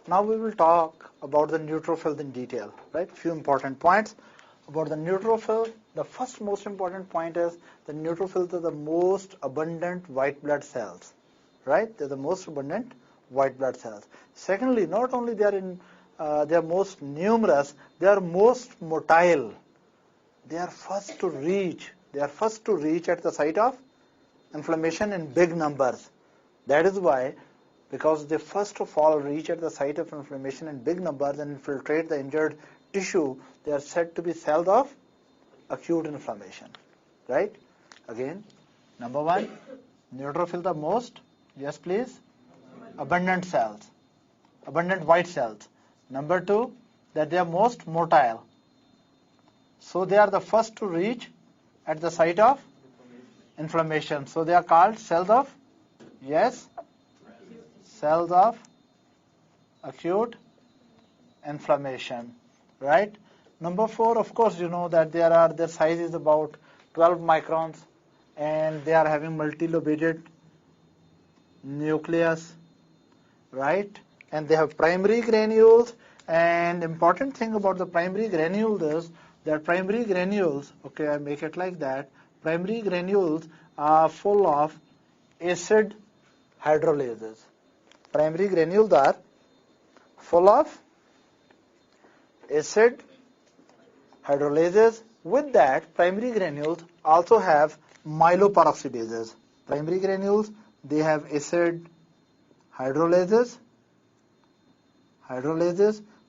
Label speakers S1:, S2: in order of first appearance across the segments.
S1: Now we will talk about the neutrophils in detail, right? Few important points about the neutrophil. The first most important point is the neutrophils are the most abundant white blood cells, right? They're the most abundant white blood cells. Secondly, not only they are most numerous, they are most motile. They are first to reach. They are first to reach at the site of inflammation in big numbers. That is why, because they first of all reach at the site of inflammation in big numbers and infiltrate the injured tissue, they are said to be cells of acute inflammation, right? Again, number one, neutrophils are most, yes please, abundant cells, abundant white cells. Number two, that they are most motile. So they are the first to reach at the site of inflammation. So they are called cells of, yes, cells of acute inflammation, right? Number four, of course, you know that their size is about 12 microns and they are having multilobated nucleus, right? And they have primary granules, and important thing about the primary granules is that primary granules, okay, I make it like that, primary granules are full of acid hydrolases. Primary granules are full of acid hydrolases. With that, primary granules also have myeloperoxidases. Primary granules, they have acid hydrolases,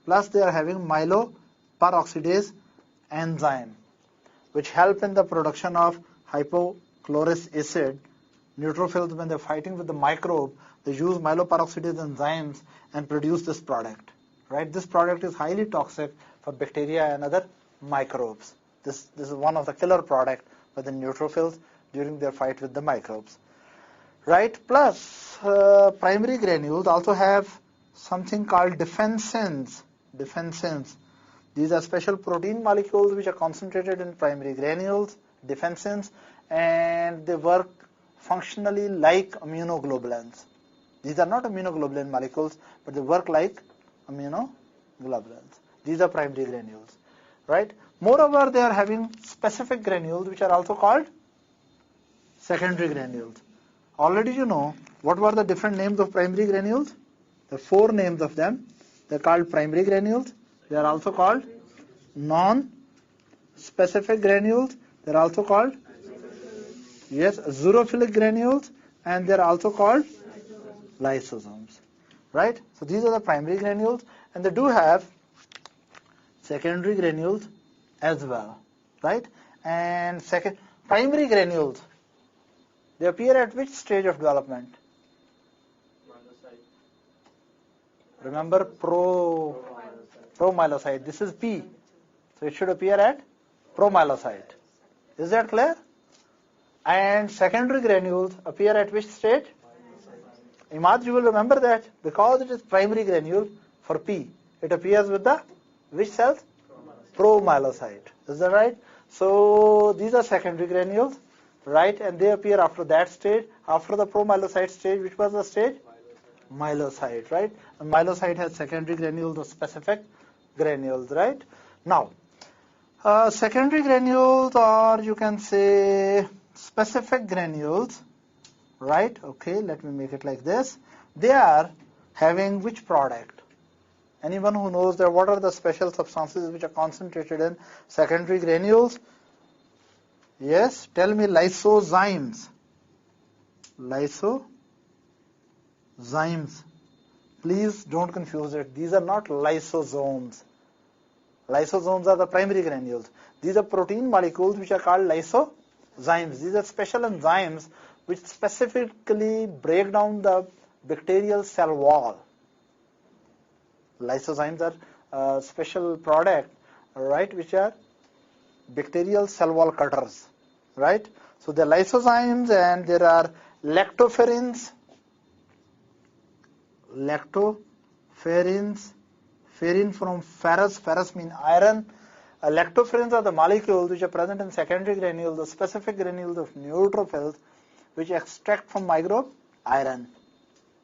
S1: plus they are having myeloperoxidase enzyme, which help in the production of hypochlorous acid. Neutrophils, when they're fighting with the microbe, they use myeloperoxidase enzymes and produce this product, right? This product is highly toxic for bacteria and other microbes. This is one of the killer products for the neutrophils during their fight with the microbes, right? Plus, primary granules also have something called defensins. These are special protein molecules which are concentrated in primary granules, defensins, and they work functionally like immunoglobulins. These are not immunoglobulin molecules, but they work like immunoglobulins. These are primary granules, right? Moreover, they are having specific granules which are also called secondary granules. Already you know what were the different names of primary granules? The four names of them. They are called primary granules. They are also called non-specific granules. They are also called xerophilic granules, and they are also called lysosomes, right? So these are the primary granules, and they do have secondary granules as well, right? And primary granules, they appear at which stage of development? Remember promyelocyte. This is P, so it should appear at promyelocyte. Is that clear? And secondary granules appear at which stage? Imad, you will remember that because it is primary granule for P, it appears with the which cells? Promyelocyte. Is that right? So these are secondary granules, right? And they appear after that stage, after the promyelocyte stage. Which was the stage? Myelocyte, right? And myelocyte has secondary granules or specific granules, right? Now, secondary granules, or you can say specific granules, right? Okay, let me make it like this. They are having which product? Anyone who knows that what are the special substances which are concentrated in secondary granules? Yes, tell me. Lysozymes. Lysozymes. Please don't confuse it. These are not lysosomes. Lysosomes are the primary granules. These are protein molecules which are called lysozymes. These are special enzymes which specifically break down the bacterial cell wall. Lysozymes are a special product, right, which are bacterial cell wall cutters, right? So the lysozymes, and there are lactoferrins. Ferrin from ferrous. Ferrous means iron. Lactoferrins are the molecules which are present in secondary granules, the specific granules of neutrophils, which extract from microbe iron.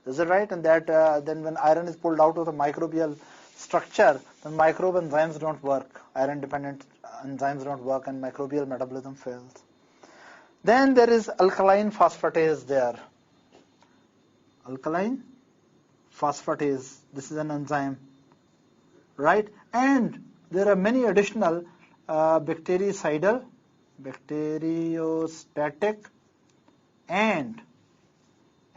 S1: Is it right? And that then when iron is pulled out of the microbial structure, then microbe enzymes don't work. Iron-dependent enzymes don't work, and microbial metabolism fails. Then there is alkaline phosphatase there. Alkaline phosphatase. This is an enzyme, right? And there are many additional bactericidal, bacteriostatic, and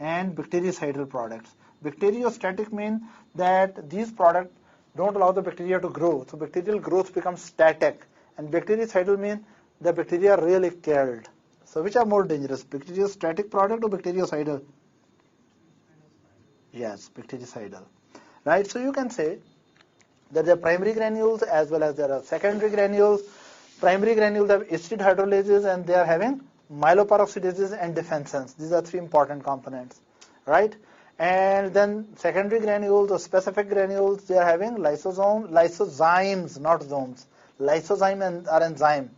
S1: bactericidal products. Bacteriostatic mean that these products don't allow the bacteria to grow. So bacterial growth becomes static. And bactericidal mean the bacteria are really killed. So which are more dangerous, bacteriostatic product or bactericidal? Yes, bactericidal. Right? So you can say that there are primary granules as well as there are secondary granules. Primary granules have acid hydrolases and they are having myeloperoxidases and defensins. These are three important components, right? And then secondary granules or specific granules, they are having lysozymes, not zomes. Lysozyme are enzyme.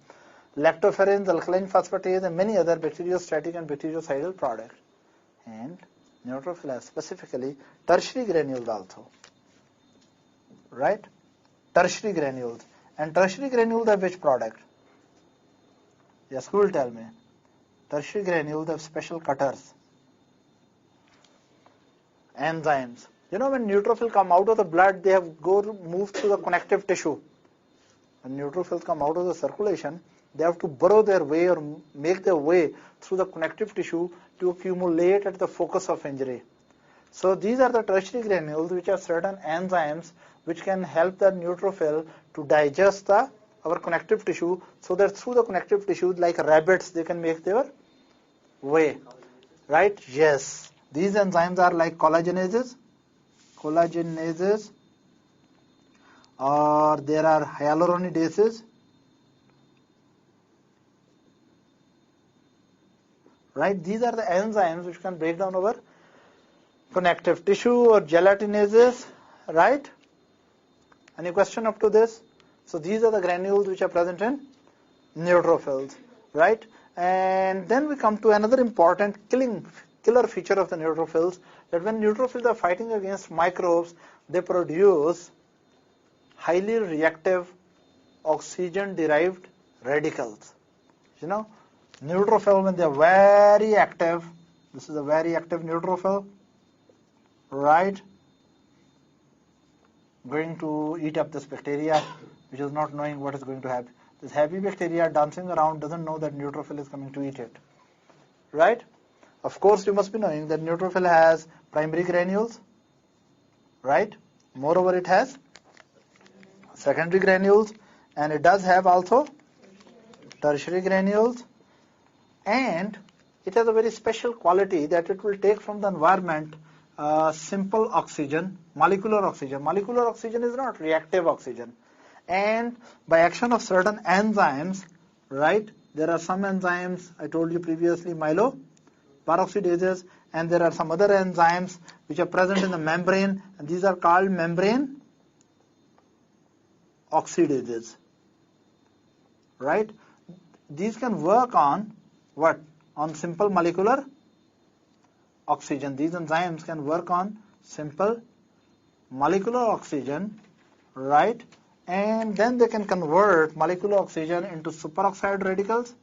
S1: Lactoferrins, alkaline phosphatase, and many other bacteriostatic and bactericidal products. And neutrophil has specifically tertiary granules also, right? Tertiary granules. And tertiary granules have which product? Yes, who will tell me? Tertiary granules have special cutters, enzymes. You know, when neutrophils come out of the blood, they have move through the connective tissue. When neutrophils come out of the circulation, they have to burrow their way or make their way through the connective tissue to accumulate at the focus of injury. So these are the tertiary granules, which are certain enzymes which can help the neutrophil to digest our connective tissue, so that through the connective tissue, like rabbits, they can make their way. Right? Yes. These enzymes are like collagenases, or there are hyaluronidases. Right? These are the enzymes which can break down our connective tissue, or gelatinases. Right? Any question up to this? So these are the granules which are present in neutrophils. Right? And then we come to another important killer feature of the neutrophils, that when neutrophils are fighting against microbes, they produce highly reactive oxygen-derived radicals. You know, neutrophil, when they are very active, this is a very active neutrophil, right? Going to eat up this bacteria, which is not knowing what is going to happen. This happy bacteria dancing around doesn't know that neutrophil is coming to eat it, right? Of course, you must be knowing that neutrophil has primary granules, right? Moreover, it has secondary granules, and it does have also tertiary granules, and it has a very special quality that it will take from the environment simple oxygen, molecular oxygen. Molecular oxygen is not reactive oxygen. And by action of certain enzymes, right, there are some enzymes, I told you previously, myeloperoxidases, and there are some other enzymes which are present in the membrane, and these are called membrane oxidases, right? These can work on what? On simple molecular oxygen. These enzymes can work on simple molecular oxygen, right? And then they can convert molecular oxygen into superoxide radicals,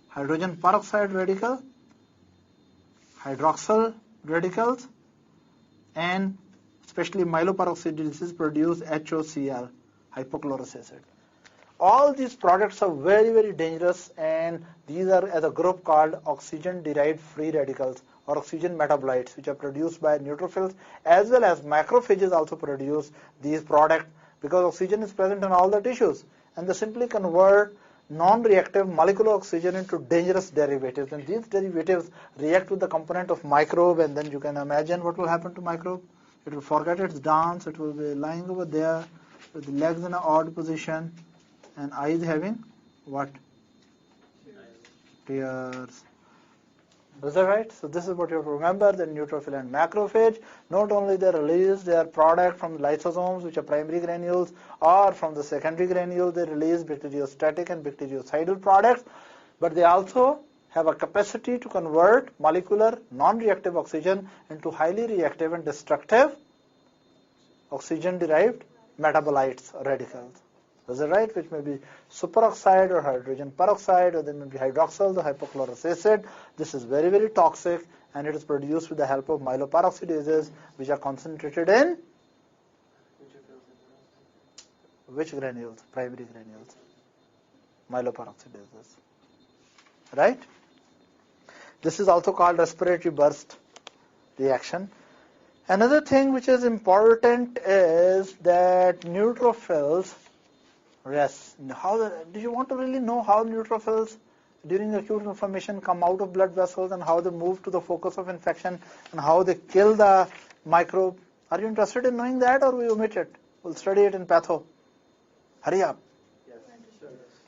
S1: hydrogen peroxide radical, hydroxyl radicals, and especially myeloperoxidases produce HOCl, hypochlorous acid. All these products are very, very dangerous, and these are as a group called oxygen-derived free radicals or oxygen metabolites, which are produced by neutrophils, as well as macrophages also produce these products, because oxygen is present in all the tissues, and they simply convert non-reactive molecular oxygen into dangerous derivatives, and these derivatives react with the component of microbe, and then you can imagine what will happen to microbe. It will forget its dance, it will be lying over there with legs in an odd position and eyes having what? Tears. Is that right? So this is what you have to remember, the neutrophil and macrophage, not only they release their product from lysosomes, which are primary granules, or from the secondary granules, they release bacteriostatic and bactericidal products, but they also have a capacity to convert molecular non-reactive oxygen into highly reactive and destructive oxygen-derived metabolites or radicals. Is that right? Which may be superoxide or hydrogen peroxide, or there may be hydroxyl or hypochlorous acid. This is very, very toxic, and it is produced with the help of myeloperoxidases, which are concentrated in which granules? Primary granules. Myeloperoxidases. Right? This is also called respiratory burst reaction. Another thing which is important is that neutrophils. Yes. Do you want to really know how neutrophils during acute inflammation come out of blood vessels and how they move to the focus of infection and how they kill the microbe? Are you interested in knowing that, or we omit it? We'll study it in patho. Hurry up.
S2: Yes.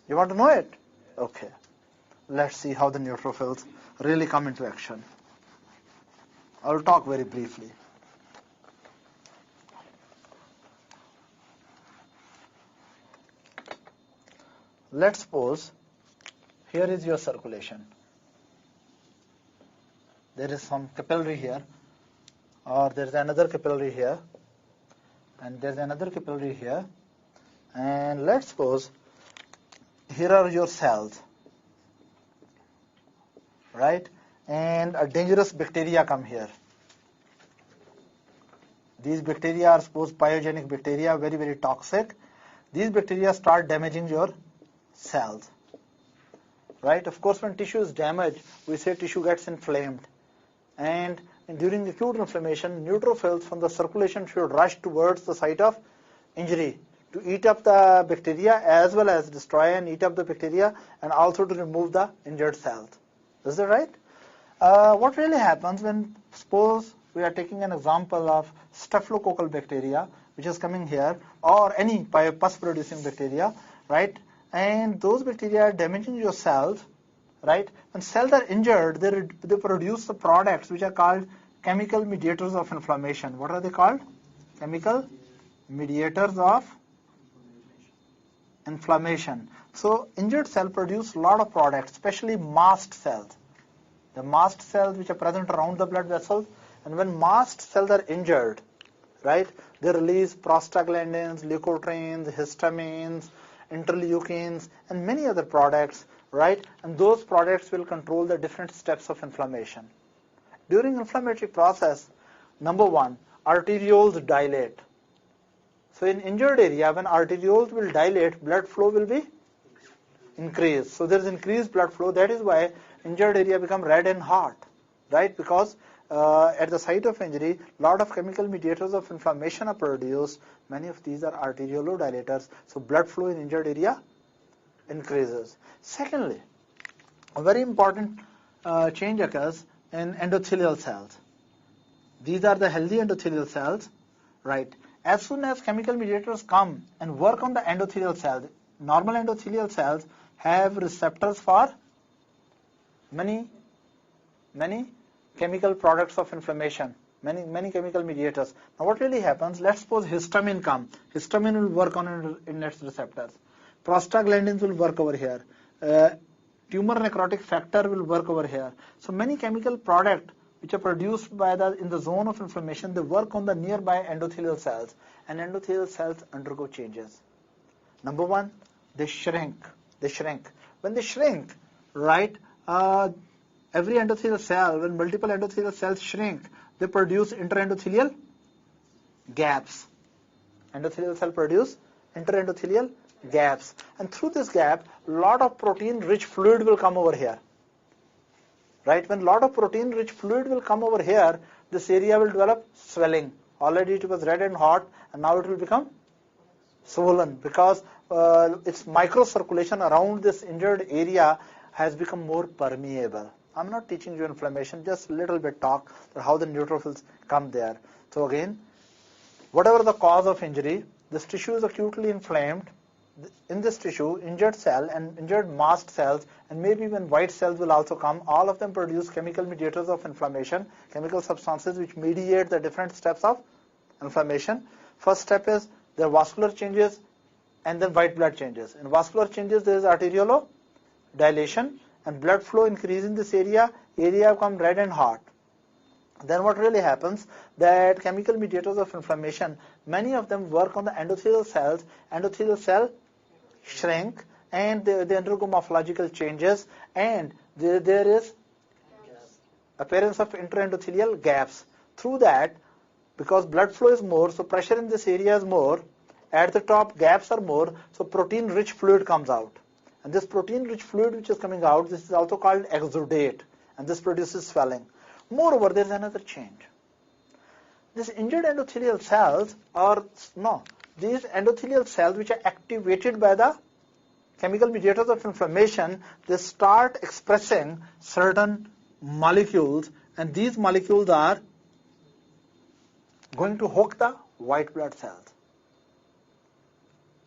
S1: You want to know it? Okay. Let's see how the neutrophils really come into action. I'll talk very briefly. Let's suppose here is your circulation. There is some capillary here, or there is another capillary here, and there is another capillary here. And let's suppose here are your cells, right? And a dangerous bacteria come here. These bacteria are supposed pyogenic bacteria, very, very toxic. These bacteria start damaging your cells, right? Of course, when tissue is damaged, we say tissue gets inflamed. And during acute inflammation, neutrophils from the circulation should rush towards the site of injury to eat up the bacteria as well as destroy and eat up the bacteria, and also to remove the injured cells. Is that right? What really happens when, suppose we are taking an example of staphylococcal bacteria, which is coming here, or any pus-producing bacteria, right? And those bacteria are damaging your cells, right? When cells are injured, they produce the products which are called chemical mediators of inflammation. What are they called? Chemical mediators of inflammation. So injured cells produce a lot of products, especially mast cells. The mast cells which are present around the blood vessels, and when mast cells are injured, right, they release prostaglandins, leukotrienes, histamines, interleukins, and many other products, right? And those products will control the different steps of inflammation. During inflammatory process, number one, arterioles dilate. So in injured area, when arterioles will dilate, blood flow will be increased. So there is increased blood flow. That is why injured area become red and hot, right? Because at the site of injury, lot of chemical mediators of inflammation are produced. Many of these are arteriolodilators. So blood flow in injured area increases. Secondly, a very important change occurs in endothelial cells. These are the healthy endothelial cells, right? As soon as chemical mediators come and work on the endothelial cells, normal endothelial cells have receptors for many chemical products of inflammation, many chemical mediators. Now what really happens, let's suppose histamine come. Histamine will work on in its receptors. Prostaglandins will work over here. Tumor necrotic factor will work over here. So many chemical products which are produced by in the zone of inflammation, they work on the nearby endothelial cells, and endothelial cells undergo changes. Number one, they shrink. When they shrink, right, every endothelial cell, when multiple endothelial cells shrink, they produce interendothelial gaps. Endothelial cell produce interendothelial gaps. And through this gap, lot of protein-rich fluid will come over here. Right? When lot of protein-rich fluid will come over here, this area will develop swelling. Already it was red and hot, and now it will become swollen because its microcirculation around this injured area has become more permeable. I'm not teaching you inflammation, just a little bit talk about how the neutrophils come there. So again, whatever the cause of injury, this tissue is acutely inflamed. In this tissue, injured cell and injured mast cells, and maybe even white cells will also come. All of them produce chemical mediators of inflammation, chemical substances which mediate the different steps of inflammation. First step is there are vascular changes and then white blood changes. In vascular changes, there is arteriolodilation, and blood flow increase in this area become red and hot. Then what really happens, that chemical mediators of inflammation, many of them work on the endothelial cells. Endothelial cell shrink and they undergo morphological changes, and there is appearance of interendothelial gaps. Through that, because blood flow is more, so pressure in this area is more, at the top gaps are more, so protein-rich fluid comes out. And this protein-rich fluid which is coming out, this is also called exudate, and this produces swelling. Moreover, there is another change. These injured endothelial cells these endothelial cells which are activated by the chemical mediators of inflammation, they start expressing certain molecules, and these molecules are going to hook the white blood cells.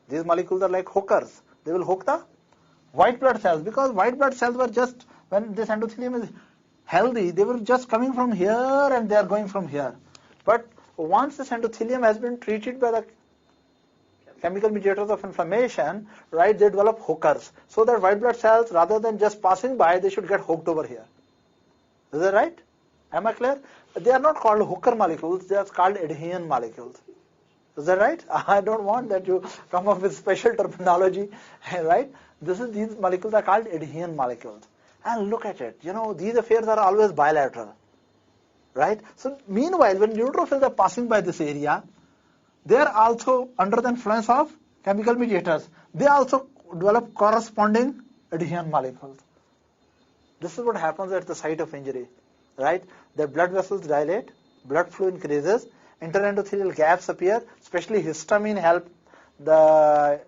S1: These molecules are like hookers. They will hook the white blood cells, because white blood cells were just, when this endothelium is healthy, they were just coming from here and they are going from here. But once this endothelium has been treated by the chemical mediators of inflammation, right, they develop hookers. So that white blood cells, rather than just passing by, they should get hooked over here. Is that right? Am I clear? They are not called hooker molecules, they are called adhesion molecules. Is that right? I don't want that you come up with special terminology, right? These molecules are called adhesion molecules. And look at it, these affairs are always bilateral, right? So meanwhile, when neutrophils are passing by this area, they are also under the influence of chemical mediators. They also develop corresponding adhesion molecules. This is what happens at the site of injury, right? The blood vessels dilate, blood flow increases, interendothelial gaps appear, especially histamine help the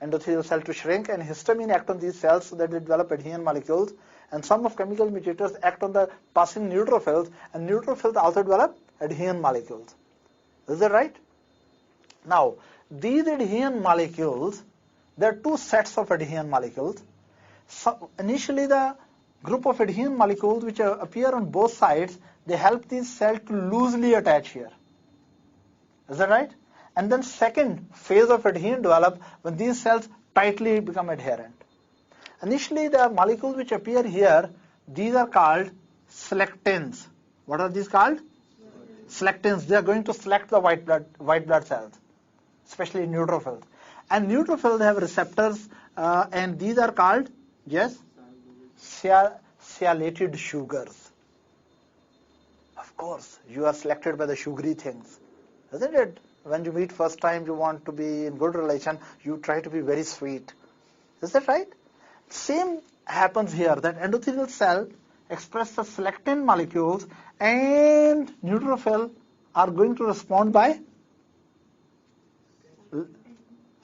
S1: endothelial cell to shrink, and histamine act on these cells so that they develop adhesion molecules, and some of chemical mediators act on the passing neutrophils, and neutrophils also develop adhesion molecules. Is that right? Now, these adhesion molecules, there are two sets of adhesion molecules. So initially, the group of adhesion molecules which appear on both sides, they help these cells to loosely attach here. Is that right? And then second phase of adhesion develop when these cells tightly become adherent. Initially, the molecules which appear here, these are called selectins. What are these called? Selectins. They are going to select the white blood cells, especially neutrophils. And neutrophils have receptors, and these are called, sialylated sugars. Of course, you are selected by the sugary things, isn't it? When you meet first time, you want to be in good relation, you try to be very sweet. Is that right? Same happens here, that endothelial cell express the selectin molecules, and neutrophil are going to respond by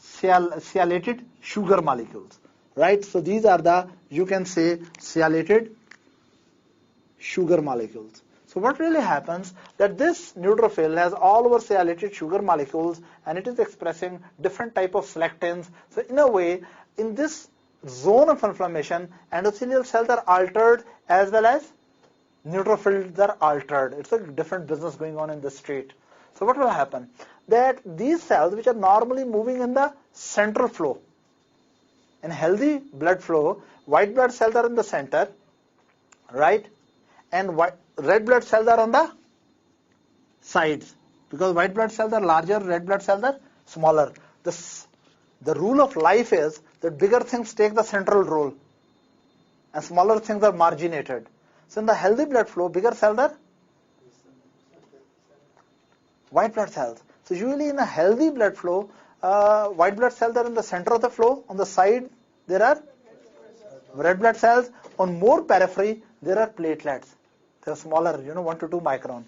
S1: sialylated sugar molecules, right? So these are the, you can say, sialylated sugar molecules. So what really happens, that this neutrophil has all over sialylated sugar molecules, and it is expressing different type of selectins. So in a way, in this zone of inflammation, endothelial cells are altered as well as neutrophils are altered. It's a different business going on in the street. So what will happen? That these cells which are normally moving in the central flow, in healthy blood flow, white blood cells are in the center, right? And red blood cells are on the sides. Because white blood cells are larger, red blood cells are smaller. The rule of life is that bigger things take the central role and smaller things are marginated. So in the healthy blood flow, bigger cells are white blood cells. So usually in a healthy blood flow, white blood cells are in the center of the flow. On the side, there are red blood cells. On more periphery, there are platelets. They are smaller, 1 to 2 micron.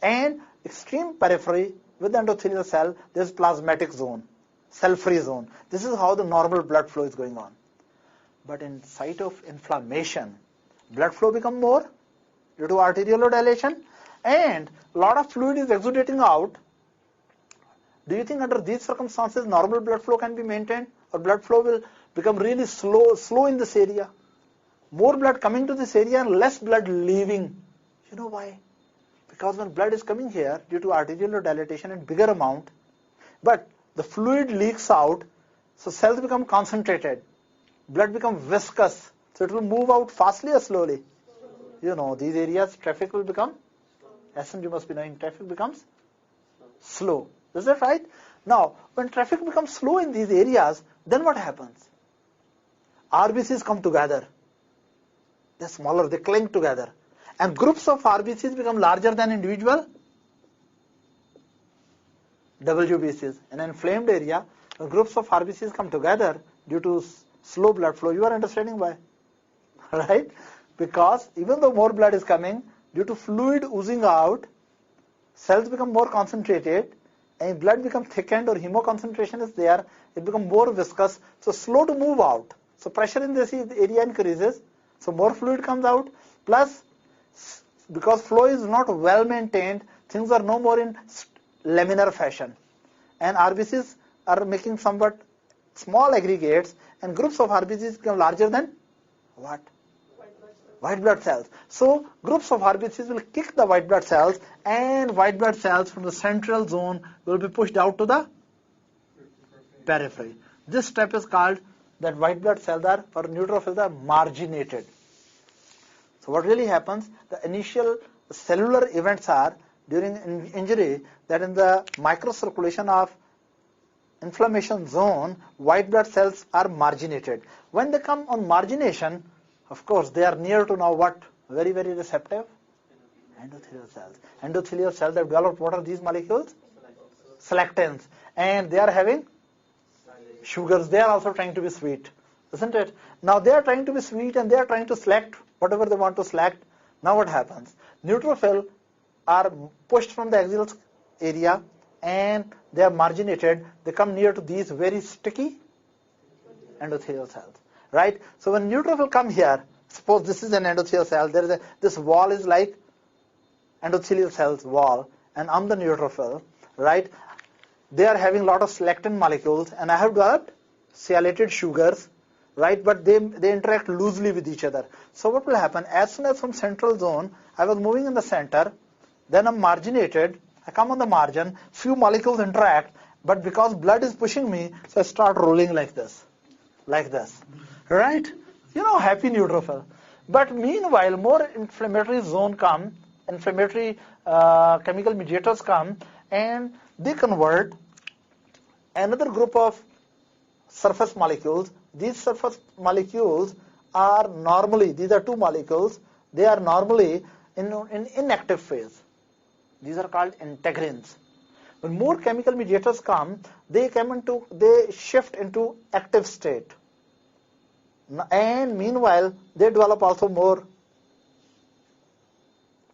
S1: And extreme periphery with the endothelial cell, there is plasmatic zone, cell-free zone. This is how the normal blood flow is going on. But in site of inflammation, blood flow becomes more due to arteriolodilation, and a lot of fluid is exudating out. Do you think under these circumstances normal blood flow can be maintained, or blood flow will become really slow in this area? More blood coming to this area and less blood leaving. You know why? Because when blood is coming here due to arteriolodilation in bigger amount, but the fluid leaks out, so cells become concentrated, blood becomes viscous, So it will move out fastly or slowly? You know, these areas, traffic will become, Hassan, you must be knowing, traffic becomes slow. Is that right? Now, when traffic becomes slow in these areas, then what happens? RBCs come together. They're smaller, they cling together. And groups of RBCs become larger than individual WBCs. In an inflamed area, when groups of RBCs come together due to slow blood flow, you are understanding why? Right? Because even though more blood is coming, due to fluid oozing out, cells become more concentrated, and blood becomes thickened or hemoconcentration is there, it becomes more viscous, so slow to move out. So pressure in this area increases, so more fluid comes out, plus because flow is not well maintained, things are no more in laminar fashion. And RBCs are making somewhat small aggregates, and groups of RBCs become larger than what? White blood cells. So groups of RBCs will kick the white blood cells, and white blood cells from the central zone will be pushed out to the periphery. This step is called that white blood cells are, or neutrophils are marginated. So what really happens, the initial cellular events are during injury that in the microcirculation of inflammation zone, white blood cells are marginated. When they come on margination, of course, they are near to now what? Very, very receptive? Endothelial cells. Endothelial cells have developed what are these molecules? Selectins. And they are having sugars. They are also trying to be sweet. Isn't it? Now they are trying to be sweet and they are trying to select whatever they want to select. Now what happens? Neutrophils are pushed from the axial area and they are marginated. They come near to these very sticky endothelial cells. Right? So when neutrophil come here, suppose this is an endothelial cell, there is this wall is like endothelial cells wall, and I'm the neutrophil, right? They are having a lot of selectin molecules, and I have developed sialylated sugars, right? But they interact loosely with each other. So what will happen? As soon as from central zone, I was moving in the center, then I'm marginated, I come on the margin, few molecules interact, but because blood is pushing me, so I start rolling like this. Right? You know, happy neutrophil. But meanwhile, more inflammatory zone come, inflammatory chemical mediators come, and they convert another group of surface molecules. These surface molecules are normally, these are two molecules, they are normally in inactive phase. These are called integrins. When more chemical mediators come, they shift into active state. And meanwhile, they develop also more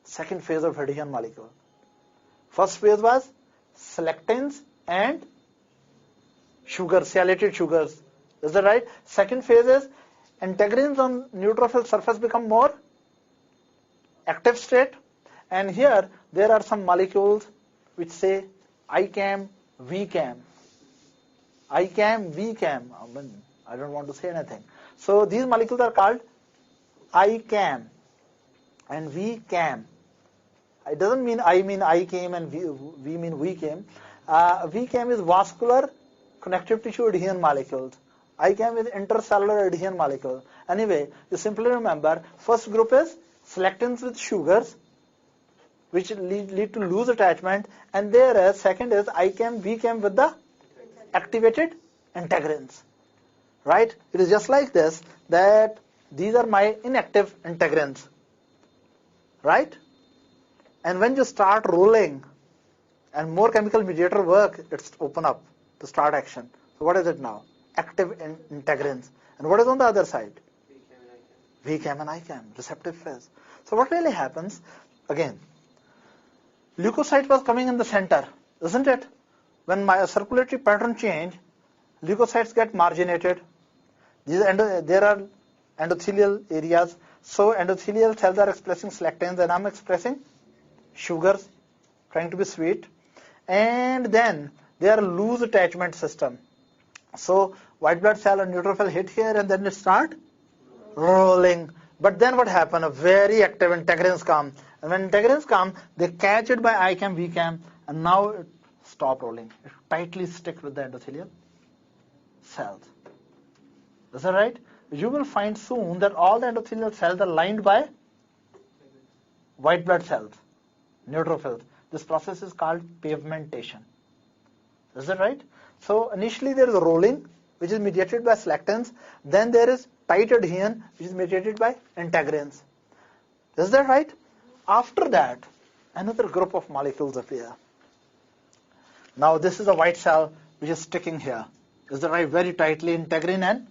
S1: second phase of adhesion molecule. First phase was selectins and sugars, sialylated sugars. Is that right? Second phase is integrins on neutrophil surface become more active state. And here, there are some molecules which say ICAM, VCAM. ICAM, VCAM. I don't want to say anything. So these molecules are called ICAM and VCAM. It doesn't mean I mean I came and we mean we came. VCAM is vascular connective tissue adhesion molecules. ICAM is intercellular adhesion molecule. Anyway, you simply remember, first group is selectins with sugars, which lead to loose attachment, and there second is ICAM, VCAM with the activated integrins. Right? It is just like this, that these are my inactive integrins. Right? And when you start rolling and more chemical mediator work, it's open up to start action. So what is it now? Active integrins. And what is on the other side? VCAM and ICAM, receptive phase. So what really happens? Again, leukocyte was coming in the center, isn't it? When my circulatory pattern change, leukocytes get marginated. There are endothelial areas. So endothelial cells are expressing selectins and I'm expressing sugars, trying to be sweet. And then there are loose attachment system. So white blood cell and neutrophil hit here and then they start rolling. But then what happens? A very active integrins come. And when integrins come, they catch it by ICAM, VCAM, and now it stop rolling. It tightly sticks with the endothelial cells. Is that right? you will find soon that all the endothelial cells are lined by white blood cells, neutrophils. This process is called pavementation. Is that right? So initially there is rolling, which is mediated by selectins. Then there is tight adhesion, which is mediated by integrins. Is that right? After that, another group of molecules appear. Now this is a white cell which is sticking here. Is that right? Very tightly, integrin and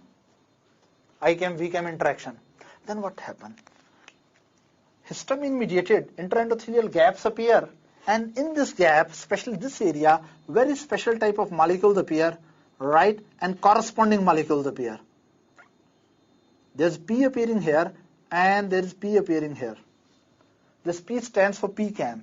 S1: ICAM-VCAM interaction. Then what happened? Histamine-mediated intraendothelial gaps appear, and in this gap, especially this area, very special type of molecules appear, right? And corresponding molecules appear. There's P appearing here, and there is P appearing here. This P stands for PCAM.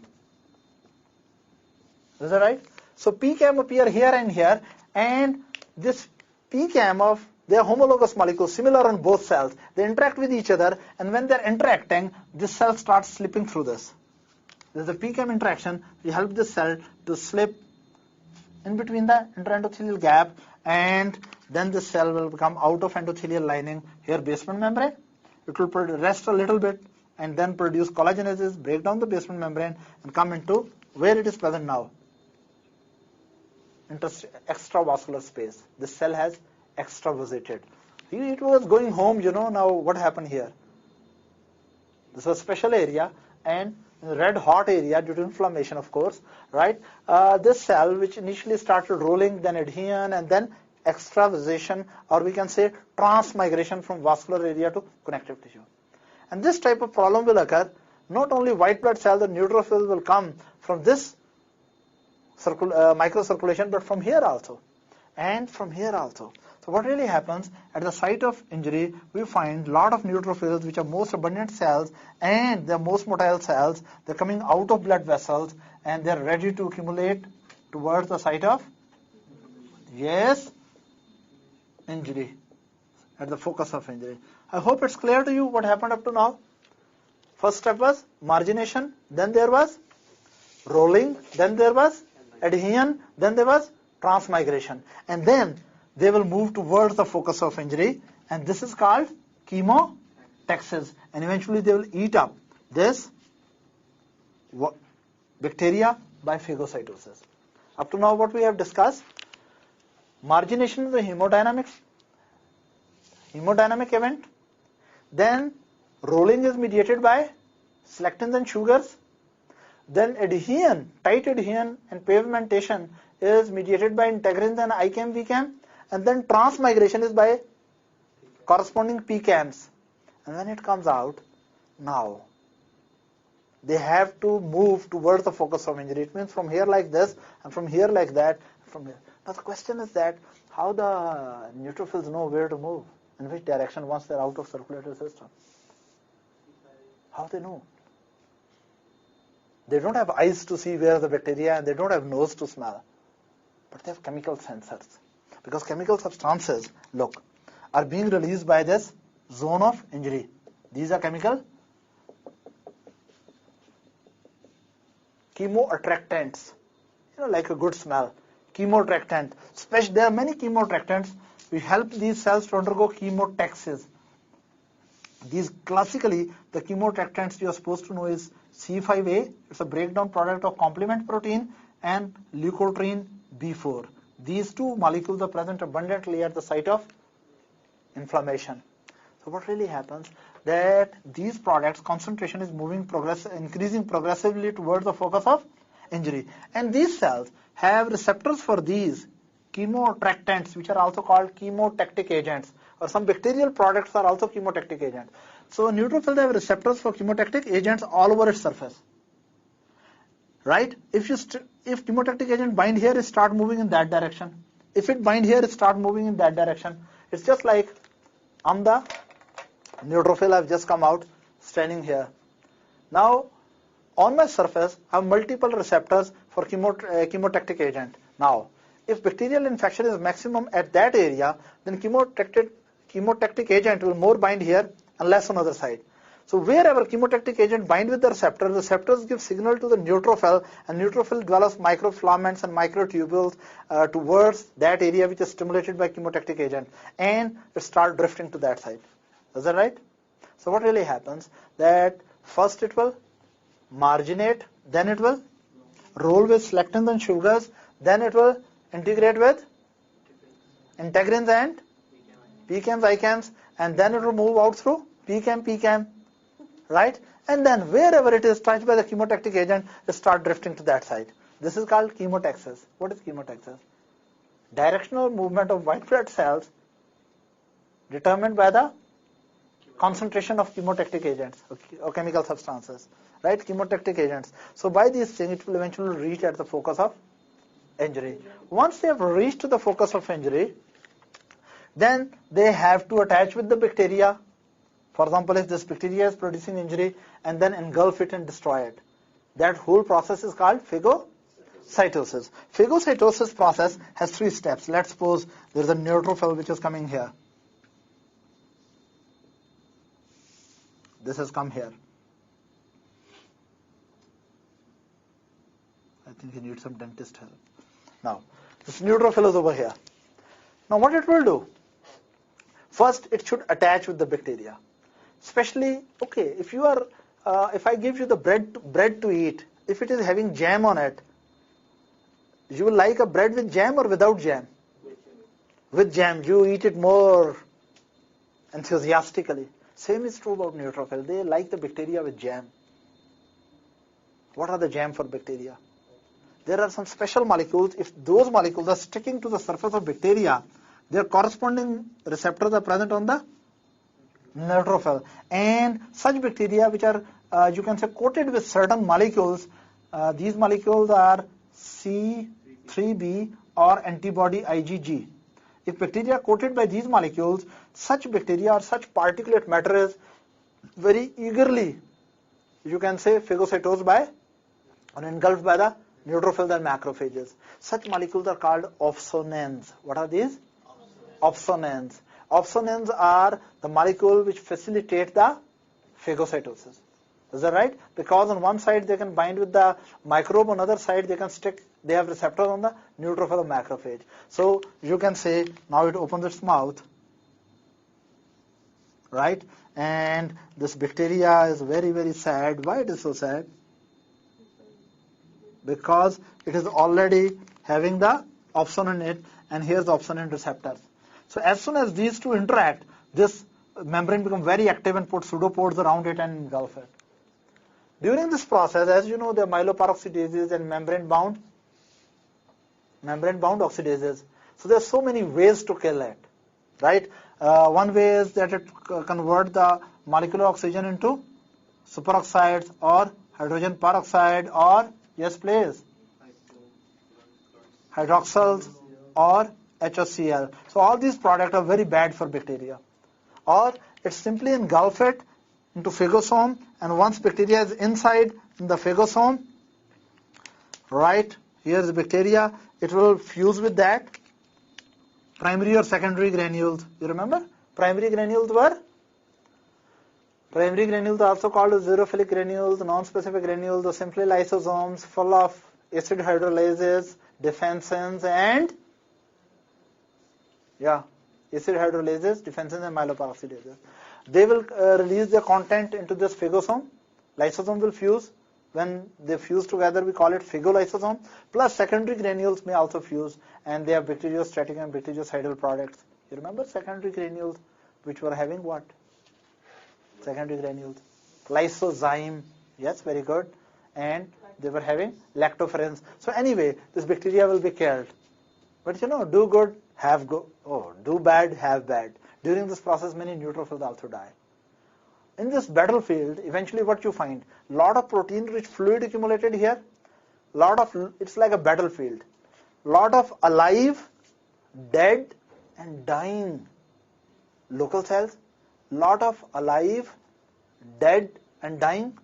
S1: Is that right? So PCAM appear here and here, and this PCAM of they are homologous molecules, similar on both cells. They interact with each other, and when they're interacting, this cell starts slipping through this. There's a PCAM interaction which helps this cell to slip in between the intraendothelial gap, and then the cell will come out of endothelial lining, here basement membrane. It will rest a little bit and then produce collagenesis, break down the basement membrane, and come into where it is present now. Extravascular space. This cell has extravasated. It was going home, now what happened here? This was a special area, and red hot area due to inflammation, of course, right? This cell, which initially started rolling, then adhesion, and then extravasation, or we can say transmigration from vascular area to connective tissue. And this type of problem will occur. Not only white blood cells, the neutrophils will come from this microcirculation, but from here also, and from here also. So what really happens at the site of injury, we find a lot of neutrophils, which are most abundant cells, and they're most motile cells. They're coming out of blood vessels, and they're ready to accumulate towards the site of, yes, injury, at the focus of injury. I hope it's clear to you what happened up to now. First step was margination, then there was rolling, then there was adhesion, then there was transmigration, and then they will move towards the focus of injury, and this is called chemotaxis, and eventually they will eat up this bacteria by phagocytosis. Up to now what we have discussed, margination is a hemodynamic event, then rolling is mediated by selectins and sugars, then adhesion, tight adhesion and pavementation is mediated by integrins and ICAM-VCAM, and then transmigration is by corresponding PCAMs. And when it comes out, now they have to move towards the focus of injury. It means from here like this, and from here like that, from here. Now the question is that how the neutrophils know where to move, in which direction once they're out of circulatory system. How they know? They don't have eyes to see where the bacteria, and they don't have nose to smell, but they have chemical sensors. Because chemical substances, look, are being released by this zone of injury. These are chemical chemoattractants, like a good smell. Chemoattractant. There are many chemoattractants which help these cells to undergo chemotaxis. These classically, the chemoattractants you are supposed to know is C5A. It's a breakdown product of complement protein, and leukotriene B4. These two molecules are present abundantly at the site of inflammation. So what really happens, that these products concentration is increasing progressively towards the focus of injury, and these cells have receptors for these chemoattractants, which are also called chemotactic agents, or some bacterial products are also chemotactic agents. So neutrophils have receptors for chemotactic agents all over its surface, right? If chemotactic agent bind here, it start moving in that direction. If it bind here, it start moving in that direction. It's just like I'm the neutrophil, I've just come out standing here. Now on my surface I have multiple receptors for chemotactic agent. Now if bacterial infection is maximum at that area, then chemotactic agent will more bind here and less on other side. So wherever chemotactic agent bind with the receptors give signal to the neutrophil, and neutrophil develops microfilaments and microtubules towards that area which is stimulated by chemotactic agent, and it start drifting to that side. Is that right? So what really happens, that first it will marginate, then it will roll with selectins and sugars, then it will integrate with integrins and PCAMs, ICAMs, and then it will move out through PCAM, right? And then wherever it is touched by the chemotactic agent, it start drifting to that side. This is called chemotaxis. What is chemotaxis? Directional movement of white blood cells determined by the concentration of chemotactic agents or chemical substances, right? Chemotactic agents. So by these things, it will eventually reach at the focus of injury. Once they have reached to the focus of injury, then they have to attach with the bacteria. For example, if this bacteria is producing injury, and then engulf it and destroy it. That whole process is called phagocytosis. Phagocytosis process has 3 steps. Let's suppose there is a neutrophil which is coming here. This has come here. I think you need some dentist help. Now, this neutrophil is over here. Now what it will do? First, it should attach with the bacteria. Especially, okay, if you are, if I give you the bread to eat, if it is having jam on it, you will like a bread with jam or without jam? With jam. You eat it more enthusiastically. Same is true about neutrophil. They like the bacteria with jam. What are the jam for bacteria? There are some special molecules. If those molecules are sticking to the surface of bacteria, their corresponding receptors are present on the neutrophil. And such bacteria which are, you can say, coated with certain molecules, these molecules are C3b or antibody IgG. If bacteria are coated by these molecules, such bacteria or such particulate matter is very eagerly, you can say, phagocytosed by or engulfed by the neutrophils and macrophages. Such molecules are called opsonins. What are these? Opsonins. Opsonins are the molecule which facilitate the phagocytosis. Is that right? Because on one side they can bind with the microbe, on other side they can stick, they have receptors on the neutrophil or macrophage. So you can say, now it opens its mouth, right? And this bacteria is very, very sad. Why it is so sad? Because it is already having the opsonin in it, and here's the opsonin receptors. So as soon as these two interact, this membrane becomes very active and put pseudopores around it and engulf it. During this process, as you know, there are myeloperoxidases and membrane-bound oxidases. So there are so many ways to kill it, right? One way is that it converts the molecular oxygen into superoxides or hydrogen peroxide or, yes please, hydroxyls or HCl. So all these products are very bad for bacteria. Or it simply engulf it into phagosome, and once bacteria is inside in the phagosome, right, here is the bacteria, it will fuse with that primary or secondary granules. You remember? Primary granules are also called xerophilic granules, non-specific granules, or simply lysosomes full of acid hydrolases, defensins, and acid hydrolases, defensins, and myeloperoxidases. They will release their content into this phagosome. Lysosome will fuse. When they fuse together, we call it phagolysosome. Plus secondary granules may also fuse, and they have bacteriostatic and bactericidal products. You remember secondary granules which were having what? Secondary granules. Lysozyme. Yes, very good. And they were having lactoferrins. So anyway, this bacteria will be killed. But you know, do good, have good. Oh, do bad, have bad. During this process, many neutrophils also die. In this battlefield, eventually what you find? Lot of protein-rich fluid accumulated here. It's like a battlefield. Lot of alive, dead, and dying local cells. Lot of alive, dead, and dying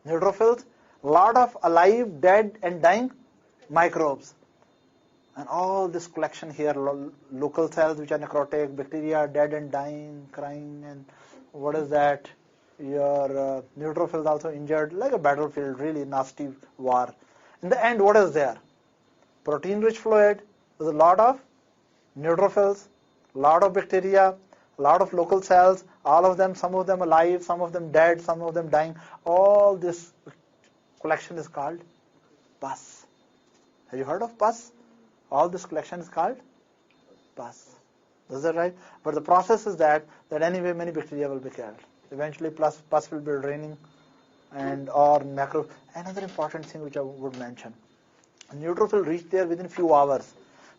S1: neutrophils. Lot of alive, dead, and dying microbes. And all this collection here, local cells which are necrotic, bacteria dead and dying, crying, and what is that? your neutrophils also injured, like a battlefield, really nasty war. In the end, what is there? Protein-rich fluid with a lot of neutrophils, lot of bacteria, lot of local cells, all of them, some of them alive, some of them dead, some of them dying. All this collection is called pus. Have you heard of pus? All this collection is called pus. Is that right? But the process is that anyway many bacteria will be killed. Eventually pus will be draining and or macro. Another important thing which I would mention. A neutrophil reach there within few hours,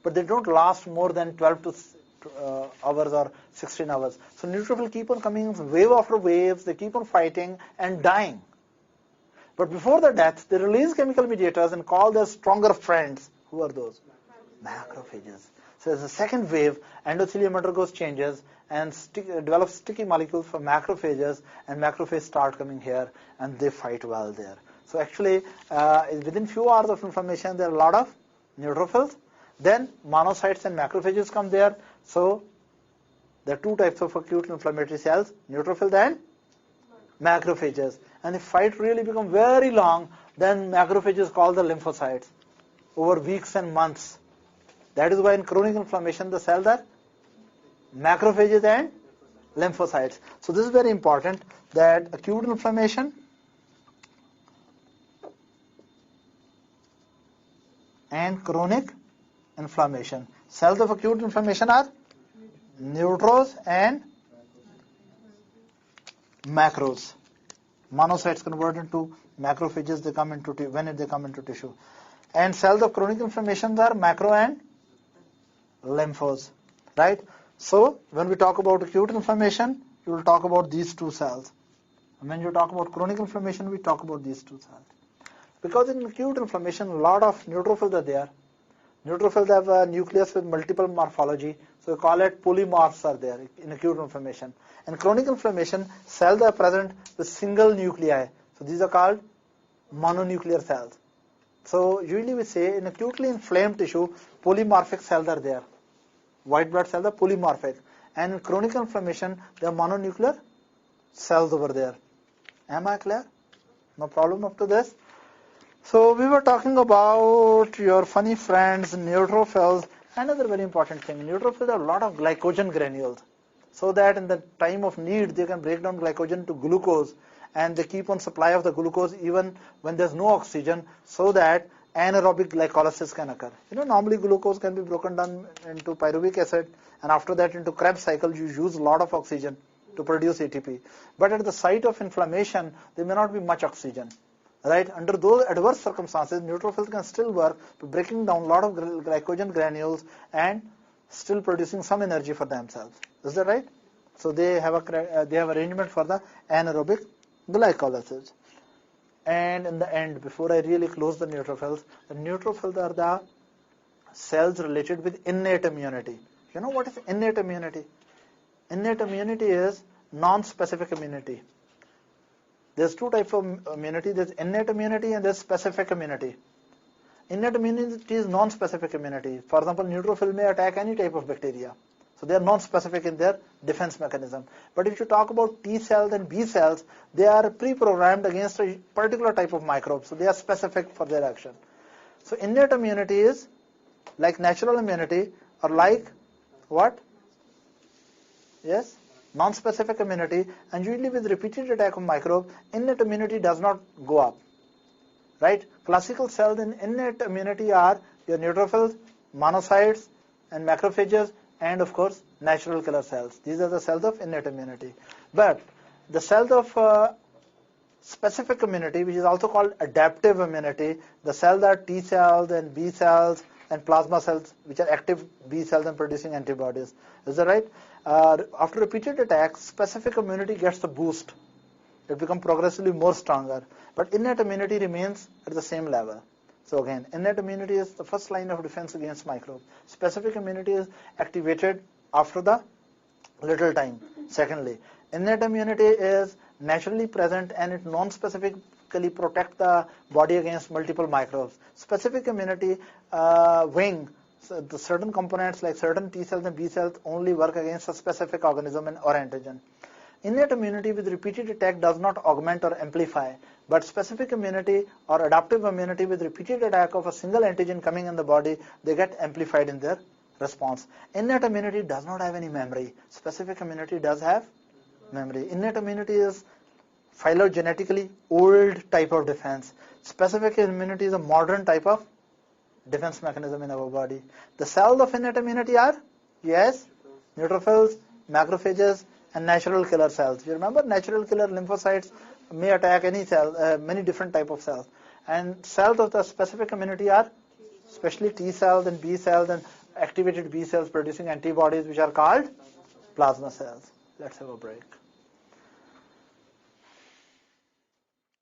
S1: but they don't last more than 12 to hours or 16 hours. So neutrophil keep on coming wave after waves, they keep on fighting and dying. But before the death, they release chemical mediators and call their stronger friends. Who are those? Macrophages. So there's a second wave, endothelium undergoes changes and develops sticky molecules for macrophages, and macrophages start coming here and they fight well there. So actually, within few hours of inflammation, there are a lot of neutrophils. Then monocytes and macrophages come there. So there are two types of acute inflammatory cells, neutrophils and macrophages. And if fight really become very long, then macrophages call the lymphocytes over weeks and months. That is why in chronic inflammation, the cells are macrophages and lymphocytes. So this is very important, that acute inflammation and chronic inflammation. Cells of acute inflammation are neutros and macros. Monocytes convert into macrophages, they come into when they come into tissue. And cells of chronic inflammation are macro and lymphos, right? So when we talk about acute inflammation, you will talk about these two cells. And when you talk about chronic inflammation, we talk about these two cells. Because in acute inflammation, a lot of neutrophils are there. Neutrophils have a nucleus with multiple morphology, so we call it polymorphs are there in acute inflammation. In chronic inflammation, cells are present with single nuclei. So these are called mononuclear cells. So usually we say in acutely inflamed tissue, polymorphic cells are there. White blood cells are polymorphic. And in chronic inflammation, there are mononuclear cells over there. Am I clear? No problem up to this? So we were talking about your funny friends, neutrophils. Another very important thing, neutrophils have a lot of glycogen granules. So that in the time of need, they can break down glycogen to glucose, and they keep on supply of the glucose even when there's no oxygen, so that anaerobic glycolysis can occur. Normally glucose can be broken down into pyruvic acid, and after that into Krebs cycle, you use a lot of oxygen to produce ATP. But at the site of inflammation, there may not be much oxygen. Right? Under those adverse circumstances, neutrophils can still work by breaking down a lot of glycogen granules and still producing some energy for themselves. Is that right? So they have arrangement for the anaerobic glycolysis. And in the end, before I really close the neutrophils are the cells related with innate immunity. You know what is innate immunity? Innate immunity is non-specific immunity. There's two types of immunity. There's innate immunity and there's specific immunity. Innate immunity is non-specific immunity. For example, neutrophil may attack any type of bacteria. So they are non-specific in their defense mechanism. But if you talk about T cells and B cells, they are pre-programmed against a particular type of microbe. So they are specific for their action. So innate immunity is like natural immunity, or like what? Yes? Non-specific immunity, and usually with repeated attack of microbe, innate immunity does not go up. Right? Classical cells in innate immunity are your neutrophils, monocytes, and macrophages, and of course natural killer cells. These are the cells of innate immunity. But the cells of specific immunity, which is also called adaptive immunity, the cells are T cells and B cells and plasma cells, which are active B cells and producing antibodies. Is that right? After repeated attacks, specific immunity gets a boost. It becomes progressively more stronger. But innate immunity remains at the same level. So again, innate immunity is the first line of defense against microbes. Specific immunity is activated after the little time. Secondly, innate immunity is naturally present and it non-specifically protects the body against multiple microbes. Specific immunity wing. So the certain components like certain T cells and B cells only work against a specific organism or antigen. Innate immunity with repeated attack does not augment or amplify, but specific immunity or adaptive immunity with repeated attack of a single antigen coming in the body, they get amplified in their response. Innate immunity does not have any memory. Specific immunity does have memory. Innate immunity is phylogenetically old type of defense. Specific immunity is a modern type of defense mechanism in our body. The cells of innate immunity are, yes, neutrophils, macrophages, and natural killer cells. You remember natural killer lymphocytes may attack any cell, many different type of cells. And cells of the specific immunity are especially T cells and B cells and activated B cells producing antibodies, which are called plasma cells. Let's have a break.